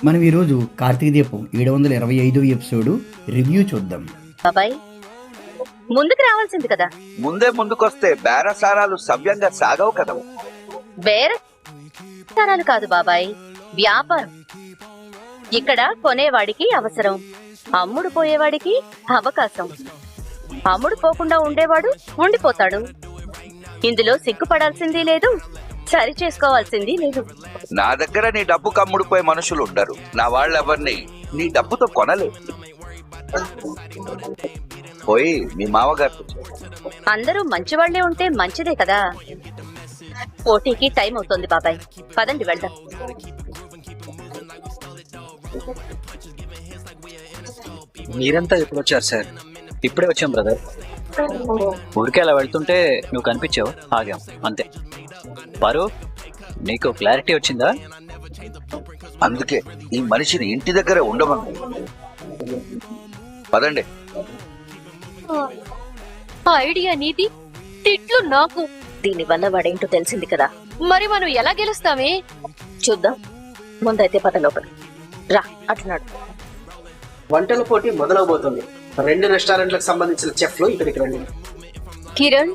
మనం ఈరోజు కార్తీక దీపం 725వ ఎపిసోడ్ రివ్యూ చూద్దాం. బాబాయ్ ముందుకు రావాల్సింది కదా. ముందుకొస్తే బేరసారాలు సవ్యంగా సాగవు కదా. బేరసారాలు కాదు బాబాయ్, వ్యాపారం. ఇక్కడ కొనేవాడికి అవసరం, అమ్ముడు పోయేవాడికి అవకాశం. అమ్ముడు పోకుండా ఉండేవాడు ఉండిపోతాడు. ఇందులో సిగ్గుపడాల్సింది లేదు, సరి చేసుకోవాల్సింది లేదు. నా దగ్గర నీ డబ్బు కమ్ముడిపోయే మనుషులు ఉండరు. నా వాళ్ళెవరిని నీ డబ్బుతో కొనలేదు. పోయి మీ మామగారు. అందరూ మంచివాళ్లే ఉంటే మంచిదే కదా. పోటీకి టైం అవుతోంది బాబాయ్, పదండి వెళ్దాం. మీరంతా ఎప్పుడు వచ్చారు సార్? ఇప్పుడే వచ్చాం బ్రదర్. ఊరికే అలా వెళ్తుంటే నువ్వు కనిపించావు, ఆగాం అంతే. పారు, నీకు క్లారిటీ వచ్చిందా? అందుకే ఈ మనిషిని ఇంటి దగ్గర ఉండమని. పదండి. ఐడియా నీది, తిట్లు నాకు. దీని వల్ల వాడేంటో తెలిసింది కదా. మరి మనం ఎలా గెలుస్తామే? చూద్దాం. ముందైతే పద లోపల రా. అట్లున్నాడు. వంటల పోటీ మొదలవబోతుంది. 2 రెస్టారెంట్లకు సంబంధించిన చెఫ్లు ఇక్కడికి రండి. కిరణ్,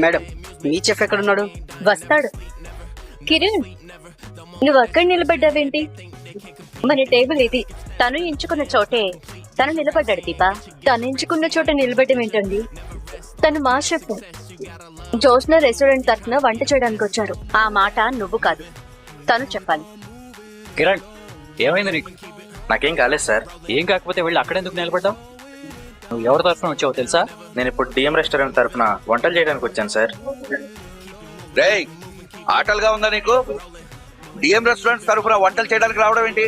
మేడం, మీ చెఫ్ ఎక్కడున్నాడు? వస్తాడు. కిరణ్ నువ్వు అక్కడ నిలబడ్డావేంటి? మన టేబుల్ ఇది. తను ఎంచుకున్న చోటే తను నిలబడ్డాడు. దీపా, తను ఎంచుకున్న చోట నిలబడడం ఏంటండి? తను మా షెఫ్. జోష్న రెస్టారెంట్ తరఫున వంట చేయడానికి వచ్చాడు. ఆ మాట నువ్వు కాదు, తను చెప్పాలి. కిరణ్, ఏమైంది నీకు? నాకేం కాలేదు సార్. ఏం కాకపోతే వెళ్ళి అక్కడెందుకు నిలబడ్డావు? నువ్వు ఎవరి తరఫున వచ్చావో తెలుసా? నేను ఇప్పుడు డిఎం రెస్టారెంట్ తరఫున వంటలు చేయడానికి వచ్చాను సార్. రేయ్, ఆటలుగా ఉందా నీకు? డిఎం రెస్టారెంట్ తరఫున వంటలు చేయడానికి రావడం ఏంటి?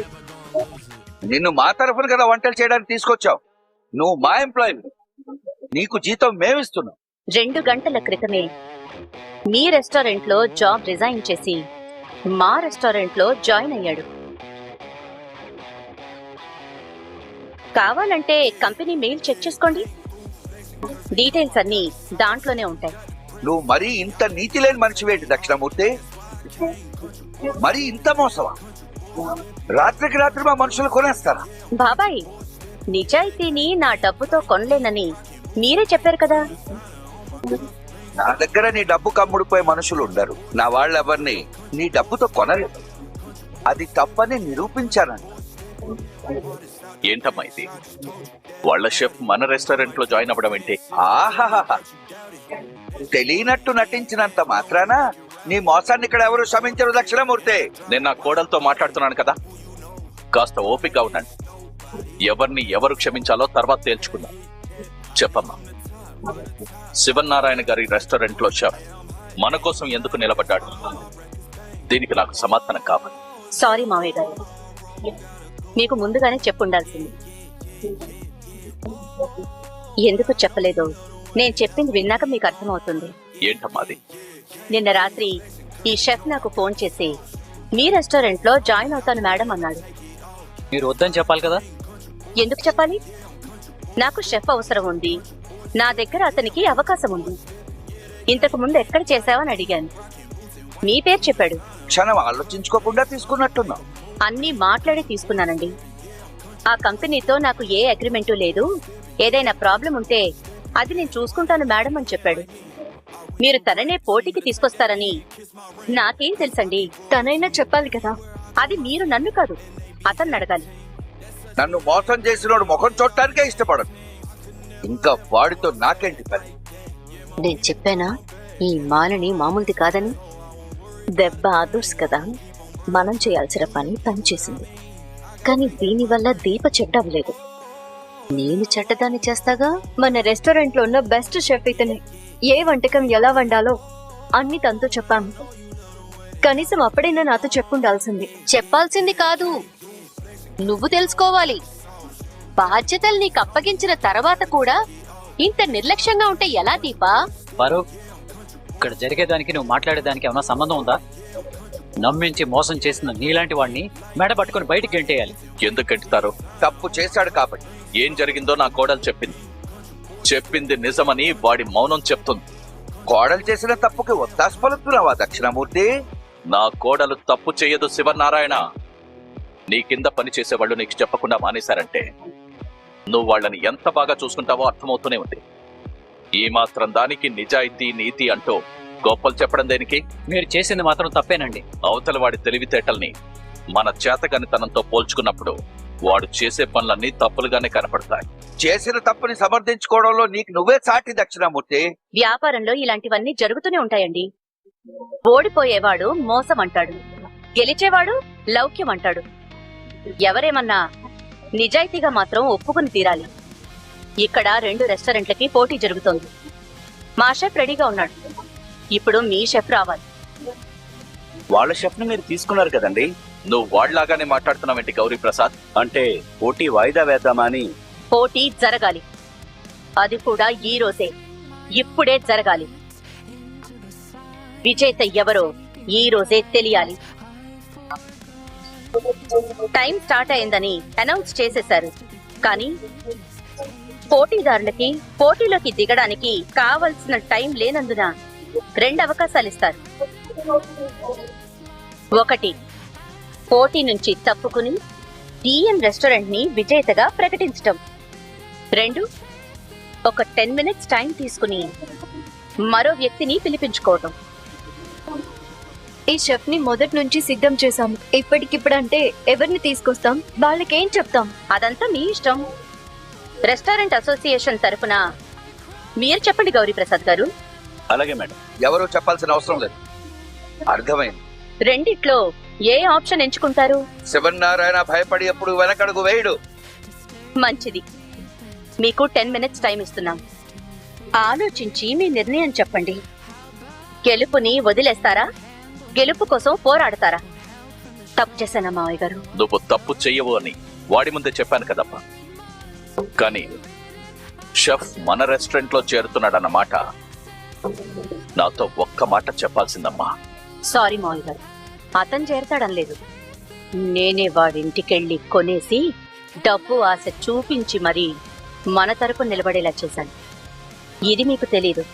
నిన్ను మా తరఫున కదా వంటలు చేయడానికి తీసుకొచ్చావు. నువ్వు మా ఎంప్లాయీ, నీకు జీతం మేమిస్తున్నాం. 2 గంటల క్రితమే మీ రెస్టారెంట్ లో జాబ్ రిజైన్ చేసి మా రెస్టారెంట్ లో జాయిన్ అయ్యాడు. కావాలంటే కంపెనీ మెయిల్ చెక్ చేసుకోండి. డీటెయిల్స్ అన్ని దాంట్లోనే ఉంటాయి. నువ్వు మరీ ఇంత నీతి లేని మనిషివేంటి దక్షిణమూర్తి? మరీ ఇంత మోసమా? రాత్రికి రాత్రి మా మనుషులు కొనేస్తారా? బాబాయ్, నిజాయితీని నా డబ్బుతో కొనలేనని మీరే చెప్పారు కదా. నా దగ్గర నీ డబ్బు కమ్ముడిపోయే మనుషులు ఉండరు. నా వాళ్ళెవరిని నీ డబ్బుతో కొనలేదు. అది తప్పని నిరూపించానంట. ఏంటమ్మా ఇది? వాళ్ళ షెఫ్ మన రెస్టారెంట్ లో జాయిన్ అవ్వడం ఏంటి? ఆహాహా, తెలియనట్టు నటించినంత మాత్రాన నీ మోసాన్ని ఇక్కడ ఎవరు క్షమించరు దక్షిణమూర్తి. నేను నా కోడలతో మాట్లాడుతున్నాను కదా, కాస్త ఓపికగా ఉండండి. ఎవరిని ఎవరు క్షమించాలో తర్వాత తేల్చుకుందాం. చెప్పమ్మా, శివనారాయణ గారి రెస్టారెంట్ లో షెఫ్ మన కోసం ఎందుకు నిలబడ్డాడు? దీనికి నాకు సమాధానం కావాలి. సారీ మావయ్య గారు, మీకు ముందుగానే చెప్పుండాల్సింది. ఎందుకు చెప్పలేదో నేను చెప్పింది విన్నాక మీకు అర్థమవుతుంది. ఏంటమ్మా అది? నిన్న రాత్రి ఈ షెఫ్ నాకు ఫోన్ చేసి మీ రెస్టారెంట్ లో జాయిన్ అవుతాను మేడం అన్నాడు. మీరు వద్దని చెప్పాలి కదా. ఎందుకు చెప్పాలి? నాకు షెఫ్ అవసరం ఉంది. నా దగ్గర అతనికి అవకాశం ఉంది. ఇంతకు ముందు ఎక్కడ చేసావని అడిగాను. మీ పేరు చెప్పాడు. క్షణం ఆలోచించుకోకుండా తీసుకున్నట్టున్నావు. అన్నీ మాట్లాడి తీసుకున్నానండి. ఆ కంపెనీతో నాకు ఏ అగ్రిమెంటు లేదు. ఏదైనా ప్రాబ్లం ఉంటే అది నేను చూసుకుంటాను మేడం అని చెప్పాడు. మీరు తననే పోటీకి తీసుకొస్తారని నాకేం తెలుసండి? తనైనా చెప్పాలి కదా. అది మీరు నన్ను కాదు, అతన్ని అడగాలి. నన్ను మోసం చేసినోడు ముఖం చూడటానికే ఇష్టపడను. ఇంకా వాడితో నాకేంటి పని? నేను చెప్పానా ఈ మాలని మామూలుది కాదని? దెబ్బ ఆదర్స్ కదా. మనం చేయాల్సిన పని తను చేసింది. కానీ దీనివల్ల దీప చెడ్డవలేదు. నేను చెడ్డదాన్ని చేస్తాగా. మన రెస్టారెంట్ లో ఉన్న బెస్ట్ షెఫ్ ఇతనే. ఏ వంటకం ఎలా వండాలో అన్ని తనతో చెప్పాము. కనీసం అప్పుడైనా నాతో చెప్పుండాల్సింది. చెప్పాల్సింది కాదు, నువ్వు తెలుసుకోవాలి. బాధ్యతలు నీకు అప్పగించిన తర్వాత కూడా ఇంత నిర్లక్ష్యంగా ఉంటే ఎలా దీపా? పారు, ఇక్కడ జరిగేదానికి నువ్వు మాట్లాడేదానికి ఏమైనా సంబంధం ఉందా? నమ్మించి మోసం చేసిన నీలాంటి వాడిని మెడ పట్టుకుని బయటికి గెంటేయాలి. ఎందుకు గెంటుతారు? తప్పు చేశాడు కాబట్టి. ఏం జరిగిందో నా కోడలు చెప్పింది నిజమని వాడి మౌనం చెప్తుంది. కోడలు చేసిన తప్పుకి ఒత్తాసు పలుకుతున్నావా దక్షిణమూర్తి? నా కోడలు తప్పు చేయదు శివనారాయణ. నీ కింద పని చేసేవాళ్ళు నీకు చెప్పకుండా మానేశారంటే నువ్వు వాళ్ళని ఎంత బాగా చూసుకుంటావో అర్థమవుతూనే ఉంది. ఈ మాత్రం దానికి నిజాయితీ నీతి అంటూ గొప్పలు చెప్పడం దేనికి? మీరు చేసింది మాత్రం తప్పేనండి. అవతల వాడి తెలివితేటల్ని మన చేతగానితనంతో పోల్చుకున్నప్పుడు వాడు చేసే పనులన్నీ తప్పులుగానే కనపడతాయి. చేసిన తప్పుని సమర్థించుకోవడంలో నీకు నువ్వే సాటి దక్షిణామూర్తి. వ్యాపారంలో ఇలాంటివన్నీ జరుగుతూనే ఉంటాయండి. ఓడిపోయేవాడు మోసం అంటాడు, గెలిచేవాడు లౌక్యం అంటాడు. ఎవరేమన్నా నిజాయితీగా మాత్రం ఒప్పుకుని తీరాలి. ఇక్కడ 2 రెస్టారెంట్లకి పోటీ జరుగుతోంది. మా షెఫ్ రెడీగా ఉన్నాడు. ఇప్పుడు మీ షెఫ్ రావాలి. వాళ్ళ షెఫ్ ని మీరు తీసుకున్నారు కదండి. నువ్వు వాళ్ళలాగానే మాట్లాడుతున్నావేంటి గౌరీ ప్రసాద్? అంటే పోటీ వాయిదా వేద్దామా అని. పోటీ జరగాలి, అది కూడా ఈ రోజే, ఇప్పుడే జరగాలి. విజేత ఎవరో ఈ రోజే తెలియాలి. టైం స్టార్ట్ అయిందని అనౌన్స్ చేసేశారు, కానీ పోటీదారులకి పోటీలోకి దిగడానికి కావలసిన టైం లేనందున 2 అవకాశాలు ఇస్తారు. 1, పోటీ నుంచి తప్పుకుని డిఎం రెస్టారెంట్ ని విజేతగా ప్రకటించటం. 2, ఒక 10 మినిట్స్ టైం తీసుకుని మరో వ్యక్తిని పిలిపించుకోవటం. ఈ షెఫ్ ని మొదటి నుంచి సిద్ధం చేశాము. ఇప్పటికిప్పుడంటే ఎవరిని తీసుకొస్తాం, వాళ్ళకేం చెప్తాం? అదంతా మీ ఇష్టం. రెస్టారెంట్ అసోసియేషన్ తరఫున మీరు చెప్పండి గౌరీ ప్రసాద్ గారు. అలాగే మేడం. ఎవరూ చెప్పాల్సిన అవసరం లేదు, అర్థమైంది. రెండిట్లో ఏ ఆప్షన్ ఎంచుకుంటారు? శివనారాయణ భయపడి ఎప్పుడు వెనకడుగు వేయడు. మంచిది, మీకు 10 మినిట్స్ టైం ఇస్తున్నాం. ఆలోచించి మీ నిర్ణయం చెప్పండి. గెలుపుని వదిలేస్తారా, గెలుపు కోసం పోరాడతారా? తప్పు చేశానా మావయ్య గారు? నువ్వు తప్పు చెయ్యవు అని వాడి ముందే చెప్పాను కదమ్మా. కానీ షెఫ్ మన రెస్టారెంట్ లో చేరుతున్నాడన్నమాట నాతో ఒక్క మాట చెప్పాల్సిందమ్మా. సారీ మావయ్య గారు, అతను చేరతాడం లేదు. నేనే వాడింటికెళ్ళి కొనేసి డబ్బు ఆశ చూపించి మరీ మన తరపు నిలబడేలా చేశాను. ఇది మీకు తెలీదు,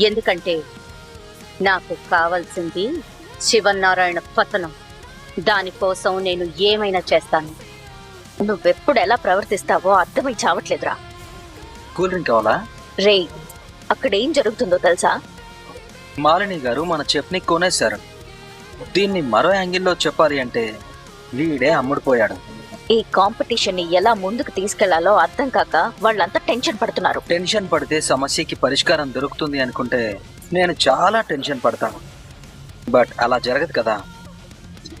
ఎందుకంటే నాకు కావాల్సింది శివనారాయణ పతనం. దానికోసం నేను ఏమైనా చేస్తాను. నువ్వెప్పుడు ఎలా ప్రవర్తిస్తావో అర్థమై చావట్లేదురా. కూల్ డ్రింక్ కావాలా? రే, అక్కడేం జరుగుతుందో తెలుసా? మాలిని గారు మన చెఫ్ని కొనేశారు. దీన్ని మరో యాంగిల్లో చెప్పాలి అంటే వీడే అమ్ముడుపోయాడు. ఈ కాంపిటీషన్ ని ఎలా ముందుకు తీసుకెళ్లాలో అర్థం కాక వాళ్ళంతా టెన్షన్ పడుతున్నారు. టెన్షన్ పడితే సమస్యకి పరిష్కారం దొరుకుతుంది అనుకుంటే నేను చాలా టెన్షన్ పడతాను. బట్ అలా జరగదు కదా.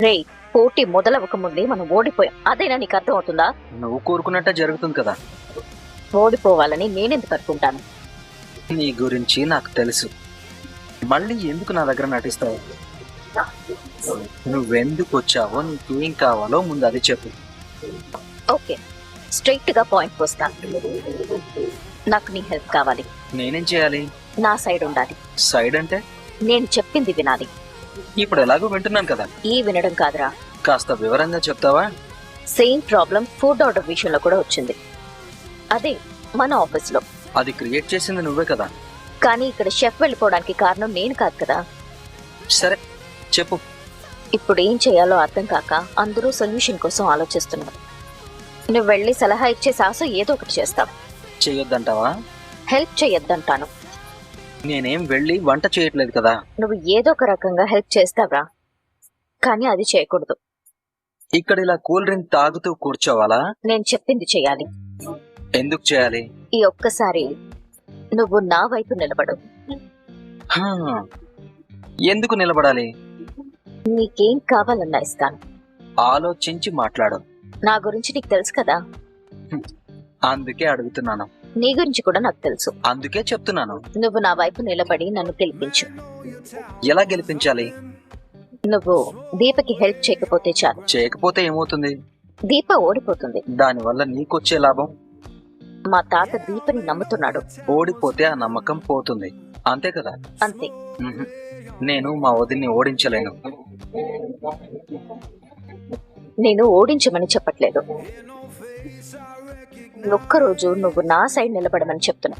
రే, పోటీ మొదలవక ముందే మనం ఓడిపోయాం, అదేనా నీకు అర్థం అవుతుందా? నువ్వు కోరుకున్నట్టే జరుగుతుంది కదా. ఓడిపోవాలని నేనెందుకు అనుకుంటాను? నీ గురించి నాకు తెలుసు. మళ్ళీ ఎందుకు నా దగ్గర నటిస్తావు? నువ్వెందుకు వచ్చావో, నీకేం కావాలో ముందు అది చెప్పు. ఓకే, స్ట్రైట్ గా పాయింట్ వస్తాను. నాకు నీ హెల్ప్ కావాలి. నేనేం చేయాలి? నా సైడ్ ఉండాలి. సైడ్ అంటే? నేను చెప్పింది వినాలి. ఇప్పుడు ఎలాగో వింటున్నాను కదా. ఈ వినడం కాదురా, కాస్త వివరంగా చెప్తావా? సేమ్ ప్రాబ్లం ఫుడ్ ఆర్డర్ విషయంలో కూడా వచ్చింది. అదే మన ఆఫీస్ లో. అది క్రియేట్ చేసింది నువ్వే కదా. కానీ ఇక్కడ షెఫ్ వెళ్ళిపోవడానికి కారణం నేను కాదు కదా. సరే చెప్పు. ఇప్పుడు ఏం చేయాలో అర్థం కాక అందరూ సొల్యూషన్ కోసం ఆలోచిస్తున్నారు. నువ్వు వెళ్ళి సలహా ఇచ్చే సాసు ఏదో ఒకటి చేస్తావు. చెయ్యొద్దంటావా? హెల్ప్ చేయొద్దంటాను. నేనేం వెళ్ళి వంట చేయట్లేదు కదా. నువ్వు ఏదో ఒక రకంగా హెల్ప్ చేస్తావరా, కానీ అది చేయకూడదు. ఇక్కడ ఇలా కూల్ డ్రింక్ తాగుతూ కూర్చోవాలా? నేను చెప్పింది చేయాలి. ఎందుకు చేయాలి? ఈ ఒక్కసారి నువ్వు నా వైపు నిలబడు. హా, ఎందుకు నిలబడాలి? నీకేం కావాలన్నా ఇస్తాను. ఆలోచించి మాట్లాడు. నా గురించి నీకు తెలుసు కదా. అందుకే అడుగుతున్నాను. నీ గురించి కూడా నాకు తెలుసు, అందుకే చెప్తున్నాను. నువ్వు నా వైపు నిలబడి నన్ను గెలిపించు. ఎలా గెలిపించాలి? నువ్వు దీపకి హెల్ప్ చేయకపోతే చాలు. చేయకపోతే ఏమవుతుంది? దీప ఓడిపోతుంది. దానివల్ల నీకొచ్చే లాభం? మా తాత దీపని నమ్ముతున్నాడు. ఓడిపోతే ఆ నమ్మకం పోతుంది, అంతే కదా? అంతే. నేను మా వదిన్ని ఓడించలేను. నేను ఓడించమని చెప్పట్లేదు. ఒక్కరోజు నువ్వు నా సైడ్ నిలబడమని చెప్తున్నా.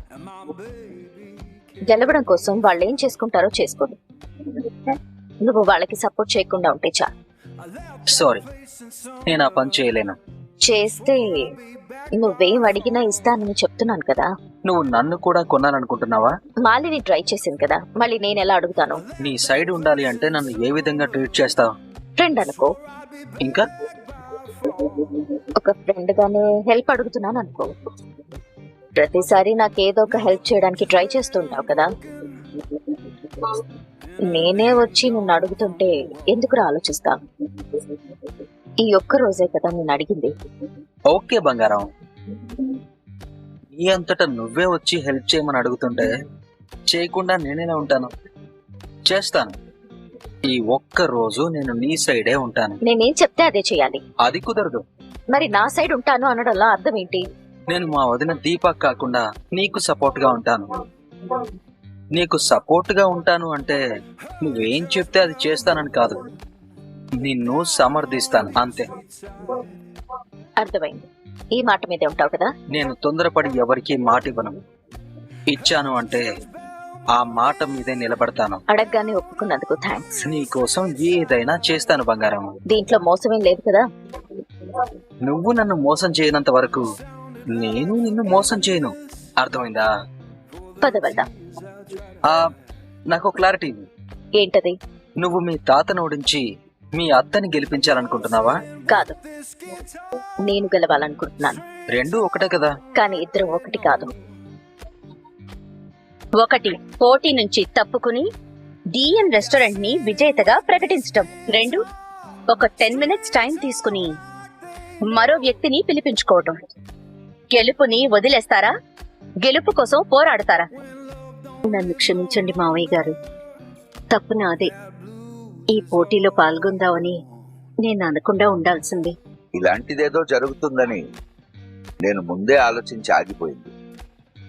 గెలవడం కోసం వాళ్ళు ఏం చేసుకుంటారో చేసుకోదు. నువ్వు వాళ్ళకి సపోర్ట్ చేయకుండా ఉంటే చాలు. సారీ, నేను ఆ పని చేయలేను. చేస్తే నువ్వేం అడిగినా ఇస్తానని చెప్తున్నాను కదా. నువ్వు నన్ను కూడా కొనాలనుకుంటున్నావా? మాలిని ట్రై చేసింది కదా, మళ్ళీ నేను ఎలా అడుగుతాను? నీ సైడ్ ఉండాలి అంటే నన్ను ఏ విధంగా ట్రీట్ చేస్తావు? ఫ్రెండ్ అనుకో. ఇంకా ఒక ఫ్రెండ్ గానే హెల్ప్ అడుగుతున్నాను అనుకో. ప్రతిసారి నాకేదో ఒక హెల్ప్ చేయడానికి ట్రై చేస్తుంటావు కదా. నేనే వచ్చి నిన్ను అడుగుతుంటే ఎందుకు ఆలోచిస్తా? ఈ ఒక్క రోజే కదా నేను అడిగింది. ఓకే బంగారం, నీ అంతటా నువ్వే వచ్చి హెల్ప్ చేయమని అడుగుతుంటే చేయకుండా నేనేలా ఉంటాను? చేస్తాను. ఈ ఒక్క రోజు నేను నీ సైడే ఉంటాను. నేనేం చెప్తే అదే చేయాలి. అది కుదరదు. మరి నా సైడ్ ఉంటాను అనడంలో అర్థం ఏంటి? నేను మా వదిన దీపక్ కాకుండా నీకు సపోర్ట్ గా ఉంటాను. నీకు సపోర్ట్ గా ఉంటాను అంటే నువ్వేం చెప్తే అది చేస్తానని కాదు, నిన్ను సమర్థిస్తాను అంతే. అర్థమైంది. ఈ మాట మీదే ఉంటావు కదా. నేను తొందరపడి ఎవరికి మాట ఇవ్వను. ఇచ్చాను అంటే ఆ మాట మీదే నిలబడతాను. అడగగానే ఒప్పుకున్నందుకు థ్యాంక్స్. నీ కోసం ఏదైనా చేస్తాను బంగారం. దీంట్లో మోసమేం లేదు కదా. నువ్వు నన్ను మోసం చేయనంత వరకు నేను నిన్ను మోసం చేయను. అర్థమైందా? పద వెళ్దాం. నాకు క్లారిటీ. ఏంటది? నువ్వు మీ తాతను ఓడించి మీ అత్తని గెలిపించాలనుకుంటున్నావా? కాదు, నేను గెలవాలనుకుంటున్నాను. రెండు ఒకటే కదా. కానీ ఇద్దరు ఒకటి కాదు. ఒకటి, పోటీ నుంచి తప్పుకుని డిఎం రెస్టారెంట్ ని విజేతగా ప్రకటించటం. రెండు, ఒక 10 minutes టైం తీసుకుని మరో వ్యక్తిని పిలిపించుకోవటం. గెలుపుని వదిలేస్తారా? గెలుపు కోసం పోరాడతారా? నన్ను క్షమించండి మావయ్య గారు, తప్పు నాదే. ఈ పోటీలో పాల్గొందామని నేను అనకుండా ఉండాల్సింది. ఇలాంటిదేదో జరుగుతుందని నేను ముందే ఆలోచించి ఆగిపోయింది.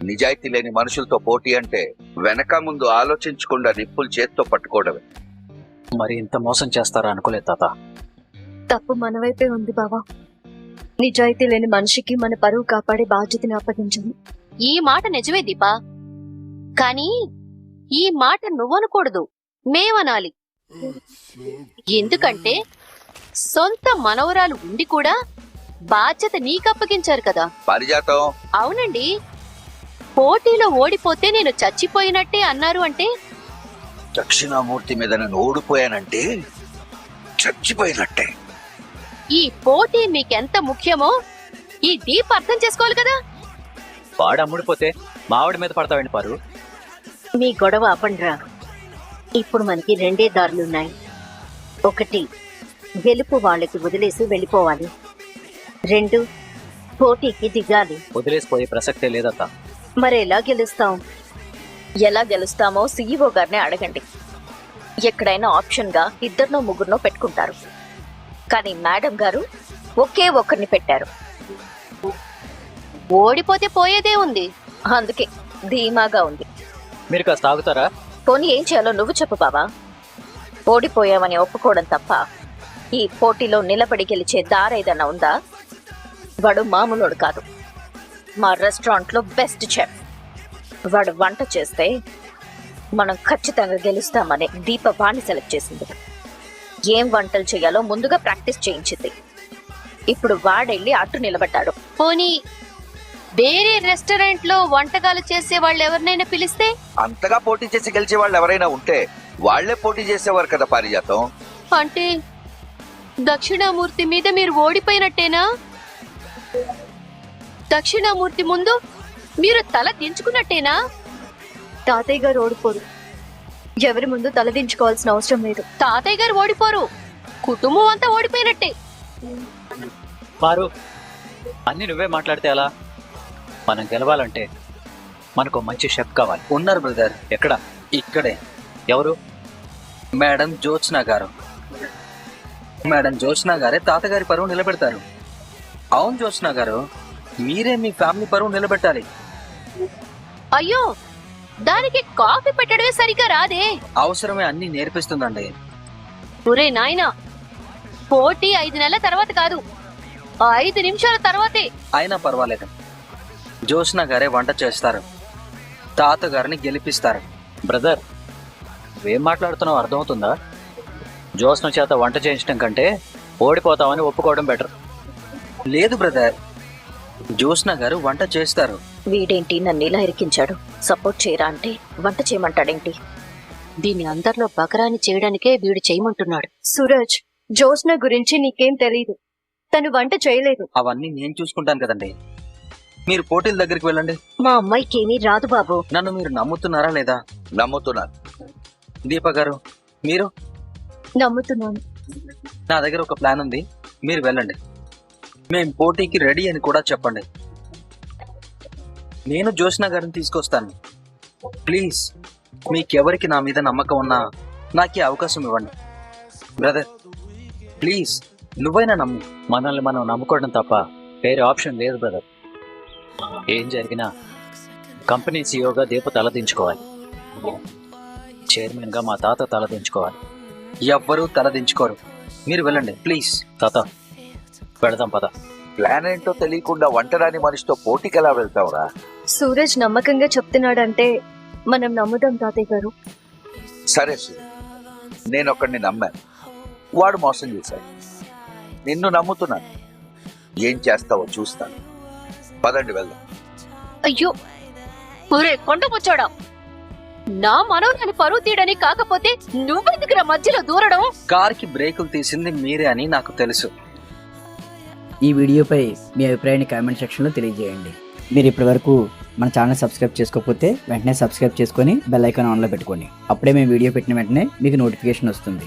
నిజాయితీ లేని మనుషులతో పోటీ అంటే వెనక ముందు ఆలోచించకుండా నిప్పులు చేత్తో పట్టుకోవడమే. మరి ఇంత మోసం చేస్తారా అనుకోలేదు తాత. తప్పు మన వైపే ఉంది బావా. నిజాయితీ లేని మనిషికి మన పరువు కాపాడే బాధ్యతని అప్పగించండి. ఈ మాట నిజమే దీపా, కానీ ఈ మాట నువ్వనకూడదు, మేమనాలి. ఎందుకంటే సొంత మనవరాలు ఉండి కూడా బాధ్యత నీకప్పగించారు కదా. పారిజాతం. అవునండి, పోటీలో ఓడిపోతే నేను చచ్చిపోయినట్టే అన్నారు అంటే దక్షిణామూర్తి మీద నేను ఓడిపోయానంటే చచ్చిపోయినట్టే. ఈ పోటీ మీకెంత ముఖ్యమో ఈ దీప్ అర్థం చేసుకోవాలి కదా. వాడు అమ్ముడిపోతే మావిడి మీద పడతావండి పారు. మీ గొడవ అపండ్రా. ఇప్పుడు మనకి రెండే దారులున్నాయి. ఒకటి, గెలుపు వాళ్ళకి వదిలేసి వెళ్ళిపోవాలి. రెండు, పోటీకి దిగాలి. వదిలేసిపోయే ప్రసక్తే లేదత్తా. మరి ఎలా గెలుస్తాం? ఎలా గెలుస్తామో సీఈఓ గారిని అడగండి. ఎక్కడైనా ఆప్షన్ గా 2 3 పెట్టుకుంటారు, కానీ మేడం గారు ఒకే ఒక్కరిని పెట్టారు. ఓడిపోతే పోయేదే ఉంది, అందుకే ధీమాగా ఉంది. మీరు కాస్త ఆగుతారా? పోనీ ఏం చేయాలో నువ్వు చెప్పు బావా. ఓడిపోయామని ఒప్పుకోవడం తప్ప ఈ పోటీలో నిలబడి గెలిచే దారేదన్నా ఉందా? వాడు మామూలుడు కాదు, మా రెస్టారెంట్ లో బెస్ట్ చెఫ్. వాడు వంట చేస్తే మనం ఖచ్చితంగా గెలుస్తామని దీప వాణ్ణి సెలెక్ట్ చేసింది. ఏం వంటలు చేయాలో ముందుగా ప్రాక్టీస్ చేయించింది. ఇప్పుడు వాడెళ్ళి అటు నిలబడ్డాడు. పోనీ వేరే రెస్టారెంట్ లో వంటకాలు చేసే వాళ్ళు ఎవరినైనా పిలిస్తే? అంతగా పోటీ చేసి గెలిచే వాళ్ళు ఎవరైనా ఉంటే వాళ్లే పోటీ చేసేవారు కదా పారిజాతం. అంటే దక్షిణామూర్తి మీద మీరు ఓడిపోయినట్టేనా? దక్షిణామూర్తి ముందు మీరు తల దించుకున్నట్టేనా? తాతయ్య గారు ఓడిపోరు. ఎవరి ముందు తలదించుకోవాల్సిన అవసరం లేదు. తాతయ్య గారు ఓడిపోరు, కుటుంబం అంతా ఓడిపోయినట్టే. పారు, అన్ని నువ్వే మాట్లాడితే ఎలా? మనం గెలవాలంటే మనకు మంచి షెఫ్ కావాలి. ఉన్నారు బ్రదర్. ఎక్కడ? ఇక్కడే. ఎవరు? మేడం జ్యోత్స్న గారు. మేడం జ్యోత్స్న గారే తాతగారి పరువు నిలబెడతారు. అవును జ్యోత్స్న గారు, మీరే మీ ఫ్యామిలీ పరువు నిలబెట్టాలి. అయ్యో, దానికి కాఫీ పెట్టడమే సరిగా రాదే. అవసరమే అన్ని నేర్పిస్తుందండి. ఒరే నాయనా, పోటీ 5 నెలల తర్వాత కాదు, 5 నిమిషాల తర్వాతే. అయినా పర్వాలేదు, జ్యోత్స్న గారే వంట చేస్తారు, తాతగారిని గెలిపిస్తారు. బ్రదర్, నువ్వేం మాట్లాడుతున్నావు అర్థమవుతుందా? జోస్న చేత వంట చేయించడం కంటే ఓడిపోతామని ఒప్పుకోవడం బెటర్. లేదు బ్రదర్, జ్యోత్స్న గారు వంట చేస్తారు. వీడేంటి నన్ను ఇలా ఇరికించాడు? సపోర్ట్ చేయరా అంటే వంట చేయమంటాడేంటి? దీన్ని అందరిలో బకరాని చేయడానికే వీడు చేయమంటున్నాడు. సూరజ్, జ్యోత్స్న గురించి నీకేం తెలీదు. తను వంట చేయలేదు. అవన్నీ నేను చూసుకుంటాను కదండి. మీరు పోటీల దగ్గరికి వెళ్ళండి. మా అమ్మాయికి ఏమీ రాదు బాబు. నన్ను మీరు నమ్ముతున్నారా లేదా? నమ్ముతున్నాను. దీప గారు మీరు? నమ్ముతున్నాను. నా దగ్గర ఒక ప్లాన్ ఉంది, మీరు వెళ్ళండి. మేం పోటీకి రెడీ అని కూడా చెప్పండి. నేను జ్యోత్స్న గారిని తీసుకొస్తాను. ప్లీజ్, మీకెవరికి నా మీద నమ్మకం ఉన్నా నాకు ఈ అవకాశం ఇవ్వండి. బ్రదర్ ప్లీజ్, నువ్వైనా నమ్ము. మనల్ని మనం నమ్ముకోవడం తప్ప వేరే ఆప్షన్ లేదు బ్రదర్. ఏం జరిగినా కంపెనీ సీఈఓగా దీప తలదించుకోవాలి, చైర్మన్గా మా తాత తలదించుకోవాలి. ఎవ్వరూ తలదించుకోరు. మీరు వెళ్ళండి ప్లీజ్. తాత పెడదాం పద. ప్లాన్ ఏంటో తెలియకుండా వంటరాని మనిషితో పోటీకి ఎలా వెళ్తావురా? సూరజ్ నమ్మకంగా చెప్తున్నాడంటే మనం నమ్ముదాం తాతయ్య గారు. సరే సూరి, నేను ఒకడిని నమ్మాను, వాడు మోసం చేశాడు. నిన్ను నమ్ముతున్నాను, ఏం చేస్తావో చూస్తాను. పదండి వెళ్దాం. అయ్యో ఒరే కొండముచ్చాడా, నా మనోరాని పరువు తీయడని కాకపోతే నువ్వెందుకురా మధ్యలో దూరడం? కార్కి బ్రేకులు తీసింది మీరే అని నాకు తెలుసు. ఈ వీడియోపై మీ అభిప్రాయాన్ని కామెంట్ సెక్షన్లో తెలియజేయండి. మీరు ఇప్పటివరకు మన ఛానల్ సబ్స్క్రైబ్ చేసుకోకపోతే వెంటనే సబ్స్క్రైబ్ చేసుకొని బెల్ ఐకాన్ ఆన్లో పెట్టుకోండి. అప్పుడే మేము వీడియో పెట్టిన వెంటనే మీకు నోటిఫికేషన్ వస్తుంది.